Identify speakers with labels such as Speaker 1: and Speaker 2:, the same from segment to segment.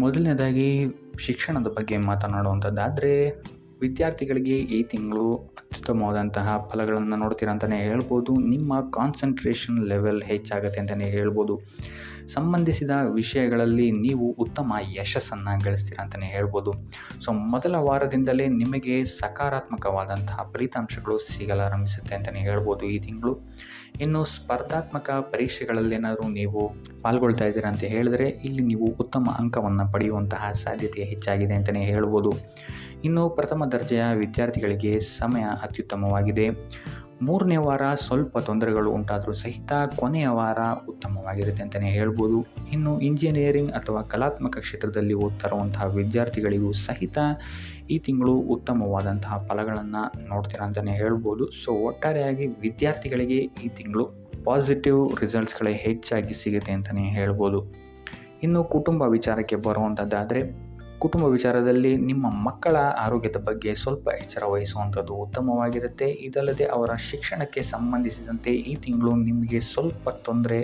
Speaker 1: ಮೊದಲನೇದಾಗಿ ಶಿಕ್ಷಣದ ಬಗ್ಗೆ ಮಾತನಾಡುವಂಥದ್ದಾದರೆ, ವಿದ್ಯಾರ್ಥಿಗಳಿಗೆ ಈ ತಿಂಗಳು ಅತ್ಯುತ್ತಮವಾದಂತಹ ಫಲಗಳನ್ನು ನೋಡ್ತೀರಾ ಅಂತಲೇ ಹೇಳ್ಬೋದು. ನಿಮ್ಮ ಕಾನ್ಸಂಟ್ರೇಷನ್ ಲೆವೆಲ್ ಹೆಚ್ಚಾಗುತ್ತೆ ಅಂತಲೇ ಹೇಳ್ಬೋದು. ಸಂಬಂಧಿಸಿದ ವಿಷಯಗಳಲ್ಲಿ ನೀವು ಉತ್ತಮ ಯಶಸ್ಸನ್ನು ಗಳಿಸ್ತೀರಾ ಅಂತಲೇ ಹೇಳ್ಬೋದು. ಮೊದಲ ವಾರದಿಂದಲೇ ನಿಮಗೆ ಸಕಾರಾತ್ಮಕವಾದಂತಹ ಫಲಿತಾಂಶಗಳು ಸಿಗಲಾರಂಭಿಸುತ್ತೆ ಅಂತಲೇ ಹೇಳ್ಬೋದು ಈ ತಿಂಗಳು. ಇನ್ನು ಸ್ಪರ್ಧಾತ್ಮಕ ಪರೀಕ್ಷೆಗಳಲ್ಲೇನಾದರೂ ನೀವು ಪಾಲ್ಗೊಳ್ತಾ ಇದ್ದೀರಾ ಅಂತ ಹೇಳಿದ್ರೆ, ಇಲ್ಲಿ ನೀವು ಉತ್ತಮ ಅಂಕವನ್ನು ಪಡೆಯುವಂತಹ ಸಾಧ್ಯತೆ ಹೆಚ್ಚಾಗಿದೆ ಅಂತಲೇ ಹೇಳ್ಬೋದು. ಇನ್ನು ಪ್ರಥಮ ದರ್ಜೆಯ ವಿದ್ಯಾರ್ಥಿಗಳಿಗೆ ಸಮಯ ಅತ್ಯುತ್ತಮವಾಗಿದೆ. ಮೂರನೇ ವಾರ ಸ್ವಲ್ಪ ತೊಂದರೆಗಳು ಉಂಟಾದರೂ ಸಹಿತ ಕೊನೆಯ ವಾರ ಉತ್ತಮವಾಗಿರುತ್ತೆ ಅಂತಲೇ ಹೇಳ್ಬೋದು. ಇನ್ನು ಇಂಜಿನಿಯರಿಂಗ್ ಅಥವಾ ಕಲಾತ್ಮಕ ಕ್ಷೇತ್ರದಲ್ಲಿ ಓದ್ತಿರುವಂತಹ ವಿದ್ಯಾರ್ಥಿಗಳಿಗೂ ಸಹಿತ ಈ ತಿಂಗಳು ಉತ್ತಮವಾದಂತಹ ಫಲಗಳನ್ನು ನೋಡ್ತೀರಾ ಅಂತಲೇ ಹೇಳ್ಬೋದು. ಒಟ್ಟಾರೆಯಾಗಿ ವಿದ್ಯಾರ್ಥಿಗಳಿಗೆ ಈ ತಿಂಗಳು ಪಾಸಿಟಿವ್ ರಿಸಲ್ಟ್ಸ್ಗಳೇ ಹೆಚ್ಚಾಗಿ ಸಿಗುತ್ತೆ ಅಂತಲೇ ಹೇಳ್ಬೋದು. ಇನ್ನು ಕುಟುಂಬ ವಿಚಾರಕ್ಕೆ ಬರುವಂಥದ್ದಾದರೆ, ಕುಟುಂಬ ವಿಚಾರದಲ್ಲಿ ನಿಮ್ಮ ಮಕ್ಕಳ ಆರೋಗ್ಯದ ಬಗ್ಗೆ ಸ್ವಲ್ಪ ಎಚ್ಚರ ವಹಿಸುವಂಥದ್ದು ಉತ್ತಮವಾಗಿರುತ್ತೆ. ಇದಲ್ಲದೆ ಅವರ ಶಿಕ್ಷಣಕ್ಕೆ ಸಂಬಂಧಿಸಿದಂತೆ ಈ ತಿಂಗಳು ನಿಮಗೆ ಸ್ವಲ್ಪ ತೊಂದರೆ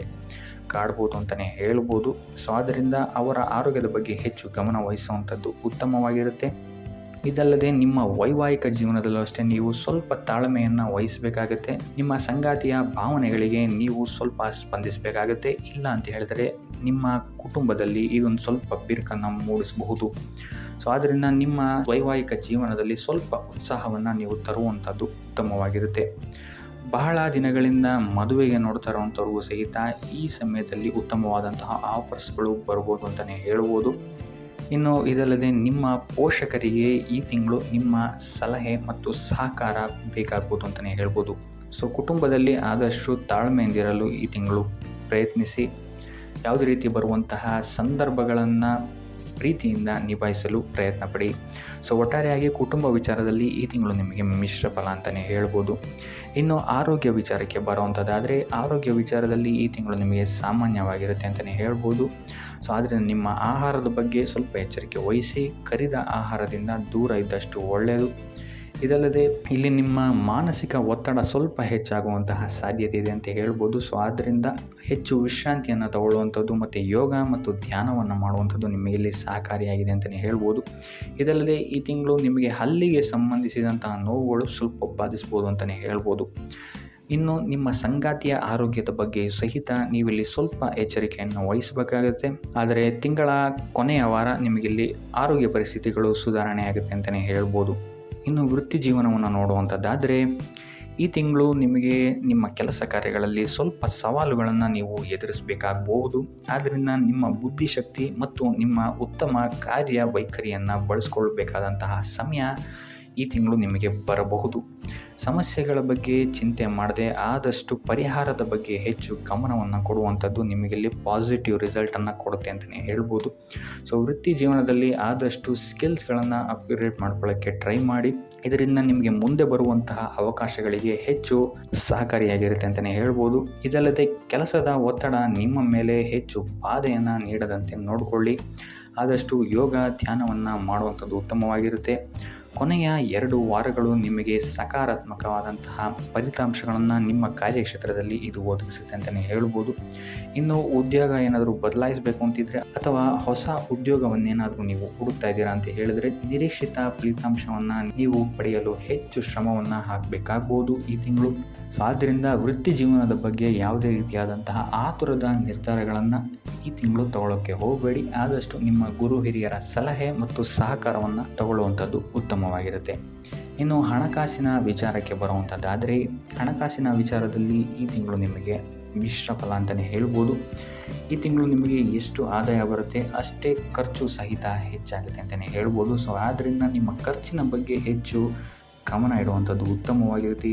Speaker 1: ಕಾಡ್ಬೋದು ಅಂತಲೇ ಹೇಳ್ಬೋದು. ಆದ್ದರಿಂದ ಅವರ ಆರೋಗ್ಯದ ಬಗ್ಗೆ ಹೆಚ್ಚು ಗಮನ ವಹಿಸುವಂಥದ್ದು ಉತ್ತಮವಾಗಿರುತ್ತೆ. ಇದಲ್ಲದೆ ನಿಮ್ಮ ವೈವಾಹಿಕ ಜೀವನದಲ್ಲೂ ಅಷ್ಟೇ ನೀವು ಸ್ವಲ್ಪ ತಾಳ್ಮೆಯನ್ನು ವಹಿಸಬೇಕಾಗತ್ತೆ. ನಿಮ್ಮ ಸಂಗಾತಿಯ ಭಾವನೆಗಳಿಗೆ ನೀವು ಸ್ವಲ್ಪ ಸ್ಪಂದಿಸಬೇಕಾಗತ್ತೆ. ಇಲ್ಲ ಅಂತ ಹೇಳಿದರೆ ನಿಮ್ಮ ಕುಟುಂಬದಲ್ಲಿ ಇದೊಂದು ಸ್ವಲ್ಪ ಬಿರುಕನ್ನು ಮೂಡಿಸಬಹುದು. ಆದ್ದರಿಂದ ನಿಮ್ಮ ವೈವಾಹಿಕ ಜೀವನದಲ್ಲಿ ಸ್ವಲ್ಪ ಉತ್ಸಾಹವನ್ನು ನೀವು ತರುವಂಥದ್ದು ಉತ್ತಮವಾಗಿರುತ್ತೆ. ಬಹಳ ದಿನಗಳಿಂದ ಮದುವೆಗೆ ನೋಡ್ತಾ ಇರುವಂಥವ್ರಿಗೂ ಸಹಿತ ಈ ಸಮಯದಲ್ಲಿ ಉತ್ತಮವಾದಂತಹ ಆಫರ್ಸ್ಗಳು ಬರ್ಬೋದು ಅಂತಲೇ ಹೇಳ್ಬೋದು. ಇನ್ನು ಇದಲ್ಲದೆ ನಿಮ್ಮ ಪೋಷಕರಿಗೆ ಈ ತಿಂಗಳು ನಿಮ್ಮ ಸಲಹೆ ಮತ್ತು ಸಹಕಾರ ಬೇಕಾಗ್ಬೋದು ಅಂತಲೇ ಹೇಳ್ಬೋದು. ಕುಟುಂಬದಲ್ಲಿ ಆದಷ್ಟು ತಾಳ್ಮೆಯಿಂದಿರಲು ಈ ತಿಂಗಳು ಪ್ರಯತ್ನಿಸಿ. ಯಾವುದೇ ರೀತಿ ಬರುವಂತಹ ಸಂದರ್ಭಗಳನ್ನು ಪ್ರೀತಿಯಿಂದ ನಿಭಾಯಿಸಲು ಪ್ರಯತ್ನ ಪಡಿ. ಒಟ್ಟಾರೆಯಾಗಿ ಕುಟುಂಬ ವಿಚಾರದಲ್ಲಿ ಈ ತಿಂಗಳು ನಿಮಗೆ ಮಿಶ್ರ ಫಲ ಅಂತಲೇ ಹೇಳ್ಬೋದು. ಇನ್ನು ಆರೋಗ್ಯ ವಿಚಾರಕ್ಕೆ ಬರುವಂಥದ್ದಾದರೆ, ಆರೋಗ್ಯ ವಿಚಾರದಲ್ಲಿ ಈ ತಿಂಗಳು ನಿಮಗೆ ಸಾಮಾನ್ಯವಾಗಿರುತ್ತೆ ಅಂತಲೇ ಹೇಳ್ಬೋದು. ಆದ್ದರಿಂದ ನಿಮ್ಮ ಆಹಾರದ ಬಗ್ಗೆ ಸ್ವಲ್ಪ ಎಚ್ಚರಿಕೆ ವಹಿಸಿ. ಕರಿದ ಆಹಾರದಿಂದ ದೂರ ಇದ್ದಷ್ಟು ಒಳ್ಳೆಯದು. ಇದಲ್ಲದೆ ಇಲ್ಲಿ ನಿಮ್ಮ ಮಾನಸಿಕ ಒತ್ತಡ ಸ್ವಲ್ಪ ಹೆಚ್ಚಾಗುವಂತಹ ಸಾಧ್ಯತೆ ಇದೆ ಅಂತ ಹೇಳ್ಬೋದು. ಆದ್ದರಿಂದ ಹೆಚ್ಚು ವಿಶ್ರಾಂತಿಯನ್ನು ತಗೊಳ್ಳುವಂಥದ್ದು ಮತ್ತು ಯೋಗ ಮತ್ತು ಧ್ಯಾನವನ್ನು ಮಾಡುವಂಥದ್ದು ನಿಮಗೆ ಇಲ್ಲಿ ಸಹಕಾರಿಯಾಗಿದೆ ಅಂತಲೇ ಹೇಳ್ಬೋದು. ಇದಲ್ಲದೆ ಈ ತಿಂಗಳು ನಿಮಗೆ ಹಲ್ಲಿಗೆ ಸಂಬಂಧಿಸಿದಂತಹ ನೋವುಗಳು ಸ್ವಲ್ಪ ಬಾಧಿಸ್ಬೋದು ಅಂತಲೇ ಹೇಳ್ಬೋದು. ಇನ್ನು ನಿಮ್ಮ ಸಂಗಾತಿಯ ಆರೋಗ್ಯದ ಬಗ್ಗೆ ಸಹಿತ ನೀವಿಲ್ಲಿ ಸ್ವಲ್ಪ ಎಚ್ಚರಿಕೆಯನ್ನು ವಹಿಸಬೇಕಾಗುತ್ತೆ. ಆದರೆ ತಿಂಗಳ ಕೊನೆಯ ವಾರ ನಿಮಗಿಲ್ಲಿ ಆರೋಗ್ಯ ಪರಿಸ್ಥಿತಿಗಳು ಸುಧಾರಣೆ ಆಗುತ್ತೆ ಅಂತಲೇ ಹೇಳ್ಬೋದು. ಇನ್ನು ವೃತ್ತಿ ಜೀವನವನ್ನು ನೋಡುವಂಥದ್ದಾದರೆ, ಈ ತಿಂಗಳು ನಿಮಗೆ ನಿಮ್ಮ ಕೆಲಸ ಕಾರ್ಯಗಳಲ್ಲಿ ಸ್ವಲ್ಪ ಸವಾಲುಗಳನ್ನು ನೀವು ಎದುರಿಸಬೇಕಾಗಬಹುದು. ಆದ್ದರಿಂದ ನಿಮ್ಮ ಬುದ್ಧಿಶಕ್ತಿ ಮತ್ತು ನಿಮ್ಮ ಉತ್ತಮ ಕಾರ್ಯವೈಖರಿಯನ್ನು ಬಳಸ್ಕೊಳ್ಬೇಕಾದಂತಹ ಸಮಯ ಈ ತಿಂಗಳು ನಿಮಗೆ ಬರಬಹುದು. ಸಮಸ್ಯೆಗಳ ಬಗ್ಗೆ ಚಿಂತೆ ಮಾಡದೆ ಆದಷ್ಟು ಪರಿಹಾರದ ಬಗ್ಗೆ ಹೆಚ್ಚು ಗಮನವನ್ನು ಕೊಡುವಂಥದ್ದು ನಿಮಗಿಲ್ಲಿ ಪಾಸಿಟಿವ್ ರಿಸಲ್ಟನ್ನು ಕೊಡುತ್ತೆ ಅಂತಲೇ ಹೇಳ್ಬೋದು. ವೃತ್ತಿ ಜೀವನದಲ್ಲಿ ಆದಷ್ಟು ಸ್ಕಿಲ್ಸ್ಗಳನ್ನು ಅಪ್ಗ್ರೇಡ್ ಮಾಡ್ಕೊಳ್ಳೋಕ್ಕೆ ಟ್ರೈ ಮಾಡಿ. ಇದರಿಂದ ನಿಮಗೆ ಮುಂದೆ ಬರುವಂತಹ ಅವಕಾಶಗಳಿಗೆ ಹೆಚ್ಚು ಸಹಕಾರಿಯಾಗಿರುತ್ತೆ ಅಂತಲೇ ಹೇಳ್ಬೋದು. ಇದಲ್ಲದೆ ಕೆಲಸದ ಒತ್ತಡ ನಿಮ್ಮ ಮೇಲೆ ಹೆಚ್ಚು ಬಾಧೆಯನ್ನು ನೀಡದಂತೆ ನೋಡಿಕೊಳ್ಳಿ. ಆದಷ್ಟು ಯೋಗ ಧ್ಯಾನವನ್ನು ಮಾಡುವಂಥದ್ದು ಉತ್ತಮವಾಗಿರುತ್ತೆ. ಕೊನೆಯ 2 ವಾರಗಳು ನಿಮಗೆ ಸಕಾರಾತ್ಮಕವಾದಂತಹ ಫಲಿತಾಂಶಗಳನ್ನು ನಿಮ್ಮ ಕಾರ್ಯಕ್ಷೇತ್ರದಲ್ಲಿ ಇದು ಒದಗಿಸುತ್ತೆ ಅಂತಲೇ ಹೇಳ್ಬೋದು. ಇನ್ನು ಉದ್ಯೋಗ ಏನಾದರೂ ಬದಲಾಯಿಸಬೇಕು ಅಂತಿದ್ರೆ ಅಥವಾ ಹೊಸ ಉದ್ಯೋಗವನ್ನೇನಾದರೂ ನೀವು ಹುಡುಕ್ತಾ ಇದ್ದೀರಾ ಅಂತ ಹೇಳಿದ್ರೆ, ನಿರೀಕ್ಷಿತ ಫಲಿತಾಂಶವನ್ನು ನೀವು ಪಡೆಯಲು ಹೆಚ್ಚು ಶ್ರಮವನ್ನು ಹಾಕಬೇಕಾಗ್ಬೋದು ಈ ತಿಂಗಳು. ಆದ್ದರಿಂದ ವೃತ್ತಿ ಜೀವನದ ಬಗ್ಗೆ ಯಾವುದೇ ರೀತಿಯಾದಂತಹ ಆತುರದ ನಿರ್ಧಾರಗಳನ್ನು ಈ ತಿಂಗಳು ತಗೊಳ್ಳೋಕ್ಕೆ ಹೋಗಬೇಡಿ. ಆದಷ್ಟು ನಿಮ್ಮ ಗುರು ಹಿರಿಯರ ಸಲಹೆ ಮತ್ತು ಸಹಕಾರವನ್ನು ತಗೊಳ್ಳುವಂಥದ್ದು ಉತ್ತಮವಾಗಿರುತ್ತೆ. ಇನ್ನು ಹಣಕಾಸಿನ ವಿಚಾರಕ್ಕೆ ಬರುವಂಥದ್ದಾದರೆ, ಹಣಕಾಸಿನ ವಿಚಾರದಲ್ಲಿ ಈ ತಿಂಗಳು ನಿಮಗೆ ಮಿಶ್ರ ಫಲ ಅಂತಲೇ ಹೇಳ್ಬೋದು. ಈ ತಿಂಗಳು ನಿಮಗೆ ಎಷ್ಟು ಆದಾಯ ಬರುತ್ತೆ ಅಷ್ಟೇ ಖರ್ಚು ಸಹಿತ ಹೆಚ್ಚಾಗುತ್ತೆ ಅಂತಲೇ ಹೇಳ್ಬೋದು. ಆದ್ದರಿಂದ ನಿಮ್ಮ ಖರ್ಚಿನ ಬಗ್ಗೆ ಹೆಚ್ಚು ಗಮನ ಇಡುವಂಥದ್ದು ಉತ್ತಮವಾಗಿರುತ್ತೆ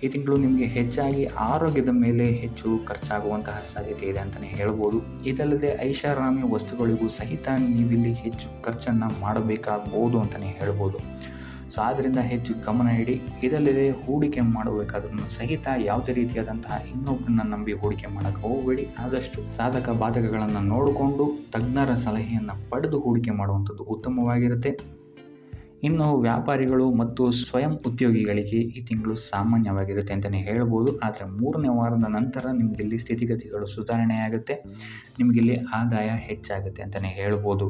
Speaker 1: ಈ ತಿಂಗಳು ನಿಮಗೆ ಹೆಚ್ಚಾಗಿ ಆರೋಗ್ಯದ ಮೇಲೆ ಹೆಚ್ಚು ಖರ್ಚಾಗುವಂತಹ ಸಾಧ್ಯತೆ ಇದೆ ಅಂತಲೇ ಹೇಳ್ಬೋದು. ಇದಲ್ಲದೆ ಐಷಾರಾಮಿ ವಸ್ತುಗಳಿಗೂ ಸಹಿತ ನೀವಿಲ್ಲಿ ಹೆಚ್ಚು ಖರ್ಚನ್ನು ಮಾಡಬೇಕಾಗ್ಬೋದು ಅಂತಲೇ ಹೇಳ್ಬೋದು. ಆದ್ದರಿಂದ ಹೆಚ್ಚು ಗಮನ ಇಡಿ. ಇದಲ್ಲದೆ ಹೂಡಿಕೆ ಮಾಡಬೇಕಾದ್ರೂ ಸಹಿತ ಯಾವುದೇ ರೀತಿಯಾದಂತಹ ಇನ್ನೊಬ್ಬರನ್ನ ನಂಬಿ ಹೂಡಿಕೆ ಮಾಡೋಕ್ಕೆ ಹೋಗಬೇಡಿ. ಆದಷ್ಟು ಸಾಧಕ ಬಾಧಕಗಳನ್ನು ನೋಡಿಕೊಂಡು ತಜ್ಞರ ಸಲಹೆಯನ್ನು ಪಡೆದು ಹೂಡಿಕೆ ಮಾಡುವಂಥದ್ದು ಉತ್ತಮವಾಗಿರುತ್ತೆ. ಇನ್ನು ವ್ಯಾಪಾರಿಗಳು ಮತ್ತು ಸ್ವಯಂ ಉದ್ಯೋಗಿಗಳಿಗೆ ಈ ತಿಂಗಳು ಸಾಮಾನ್ಯವಾಗಿರುತ್ತೆ ಅಂತಲೇ ಹೇಳ್ಬೋದು. ಆದರೆ 3ನೇ ವಾರದ ನಂತರ ನಿಮಗಿಲ್ಲಿ ಸ್ಥಿತಿಗತಿಗಳು ಸುಧಾರಣೆಯಾಗುತ್ತೆ, ನಿಮಗಿಲ್ಲಿ ಆದಾಯ ಹೆಚ್ಚಾಗುತ್ತೆ ಅಂತಲೇ ಹೇಳ್ಬೋದು.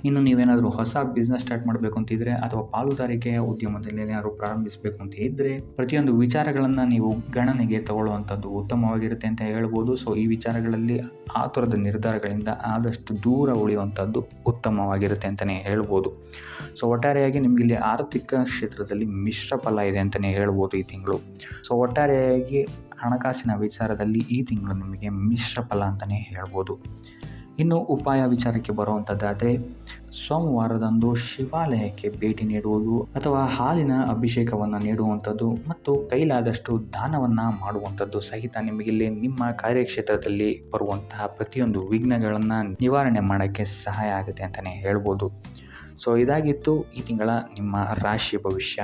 Speaker 1: ಇನ್ನು ನೀವೇನಾದರೂ ಹೊಸ ಬಿಸ್ನೆಸ್ ಸ್ಟಾರ್ಟ್ ಮಾಡಬೇಕು ಅಂತಿದ್ರೆ ಅಥವಾ ಪಾಲುದಾರಿಕೆಯ ಉದ್ಯಮದಲ್ಲಿ ಏನಾದರೂ ಪ್ರಾರಂಭಿಸಬೇಕು ಅಂತ ಇದ್ದರೆ ಪ್ರತಿಯೊಂದು ವಿಚಾರಗಳನ್ನು ನೀವು ಗಣನೆಗೆ ತಗೊಳ್ಳುವಂಥದ್ದು ಉತ್ತಮವಾಗಿರುತ್ತೆ ಅಂತ ಹೇಳ್ಬೋದು. ಸೊ ಈ ವಿಚಾರಗಳಲ್ಲಿ ಆತುರದ ನಿರ್ಧಾರಗಳಿಂದ ಆದಷ್ಟು ದೂರ ಉಳಿಯುವಂಥದ್ದು ಉತ್ತಮವಾಗಿರುತ್ತೆ ಅಂತಲೇ ಹೇಳ್ಬೋದು. ಸೊ ಒಟ್ಟಾರೆಯಾಗಿ ನಿಮಗಿಲ್ಲಿ ಆರ್ಥಿಕ ಕ್ಷೇತ್ರದಲ್ಲಿ ಮಿಶ್ರ ಫಲ ಇದೆ ಅಂತಲೇ ಹೇಳ್ಬೋದು ಈ ತಿಂಗಳು. ಸೊ ಒಟ್ಟಾರೆಯಾಗಿ ಹಣಕಾಸಿನ ವಿಚಾರದಲ್ಲಿ ಈ ತಿಂಗಳು ನಿಮಗೆ ಮಿಶ್ರ ಫಲ ಅಂತಲೇ ಹೇಳ್ಬೋದು. ಇನ್ನು ಉಪಾಯ ವಿಚಾರಕ್ಕೆ ಬರುವಂಥದ್ದಾದರೆ ಸೋಮವಾರದಂದು ಶಿವಾಲಯಕ್ಕೆ ಭೇಟಿ ನೀಡುವುದು ಅಥವಾ ಹಾಲಿನ ಅಭಿಷೇಕವನ್ನು ನೀಡುವಂಥದ್ದು ಮತ್ತು ಕೈಲಾದಷ್ಟು ದಾನವನ್ನು ಮಾಡುವಂಥದ್ದು ಸಹಿತ ನಿಮಗಿಲ್ಲಿ ನಿಮ್ಮ ಕಾರ್ಯಕ್ಷೇತ್ರದಲ್ಲಿ ಬರುವಂತಹ ಪ್ರತಿಯೊಂದು ವಿಘ್ನಗಳನ್ನು ನಿವಾರಣೆ ಮಾಡೋಕ್ಕೆ ಸಹಾಯ ಆಗುತ್ತೆ ಅಂತಲೇ ಹೇಳ್ಬೋದು. ಸೊ ಇದಾಗಿತ್ತು ಈ ತಿಂಗಳ ನಿಮ್ಮ ರಾಶಿ ಭವಿಷ್ಯ.